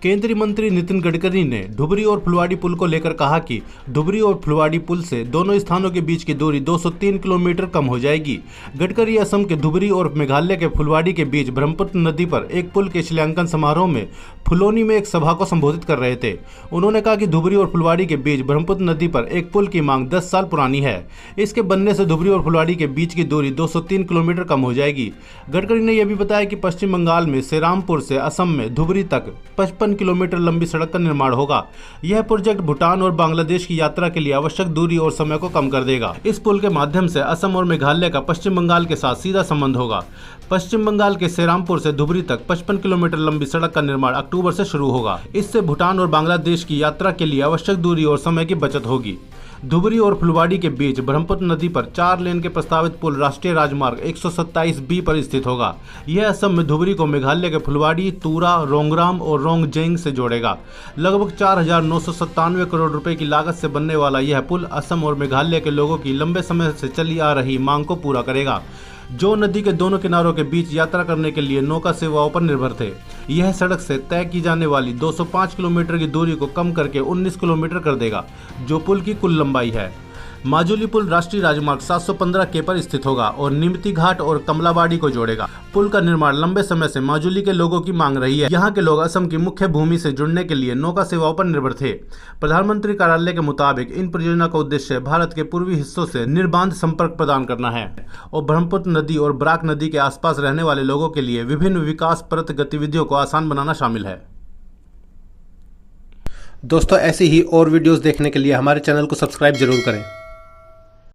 केंद्रीय मंत्री नितिन गडकरी ने धुबरी और फुलवाड़ी पुल को लेकर कहा कि धुबरी और फुलवाड़ी पुल से दोनों स्थानों के बीच की दूरी 203 किलोमीटर कम हो जाएगी। गडकरी असम के धुबरी और मेघालय के फुलवाड़ी के बीच ब्रह्मपुत्र नदी पर एक पुल के शिलान्यासन समारोह में फुलोनी में एक सभा को संबोधित कर रहे थे। उन्होंने कहा कि धुबरी और फुलवाड़ी के बीच ब्रह्मपुत्र नदी पर एक पुल की मांग 10 साल पुरानी है। इसके बनने से धुबरी और फुलवाड़ी के बीच की दूरी 203 किलोमीटर कम हो जाएगी। गडकरी ने यह भी बताया कि पश्चिम बंगाल में श्रीरामपुर से असम में धुबरी तक 55 किलोमीटर लंबी सड़क का निर्माण होगा। यह प्रोजेक्ट भूटान और बांग्लादेश की यात्रा के लिए आवश्यक दूरी और समय को कम कर देगा। इस पुल के माध्यम से असम और मेघालय का पश्चिम बंगाल के साथ सीधा संबंध होगा। पश्चिम बंगाल के श्रीरामपुर से धुबरी तक 55 किलोमीटर लंबी सड़क का निर्माण अक्टूबर से शुरू होगा। इससे भूटान और बांग्लादेश की यात्रा के लिए आवश्यक दूरी और समय की बचत होगी। धुबरी और फुलवाड़ी के बीच ब्रह्मपुत्र नदी पर 4 लेन के प्रस्तावित पुल राष्ट्रीय राजमार्ग 127B पर स्थित होगा। यह असम में धुबरी को मेघालय के फुलवाड़ी, तूरा, रोंगराम और रोंगजेंग से जोड़ेगा। लगभग 4,997 करोड़ रुपए की लागत से बनने वाला यह पुल असम और मेघालय के लोगों की लंबे समय से चली आ रही मांग को पूरा करेगा, जो नदी के दोनों किनारों के बीच यात्रा करने के लिए नौका सेवाओं पर निर्भर थे। यह सड़क से तय की जाने वाली 205 किलोमीटर की दूरी को कम करके 19 किलोमीटर कर देगा, जो पुल की कुल लंबाई है। माजुली पुल राष्ट्रीय राजमार्ग 715K पर स्थित होगा और निमती घाट और कमलाबाड़ी को जोड़ेगा। पुल का निर्माण लंबे समय से माजुली के लोगों की मांग रही है। यहाँ के लोग असम की मुख्य भूमि से जुड़ने के लिए नौका सेवाओं पर निर्भर थे। प्रधानमंत्री कार्यालय के मुताबिक इन परियोजना का उद्देश्य भारत के पूर्वी हिस्सों से निर्बाध संपर्क प्रदान करना है और ब्रह्मपुत्र नदी और बराक नदी के आसपास रहने वाले लोगों के लिए विभिन्न विकासप्रद गतिविधियों को आसान बनाना शामिल है। दोस्तों, ऐसी ही और वीडियोस देखने के लिए हमारे चैनल को सब्सक्राइब जरूर करें।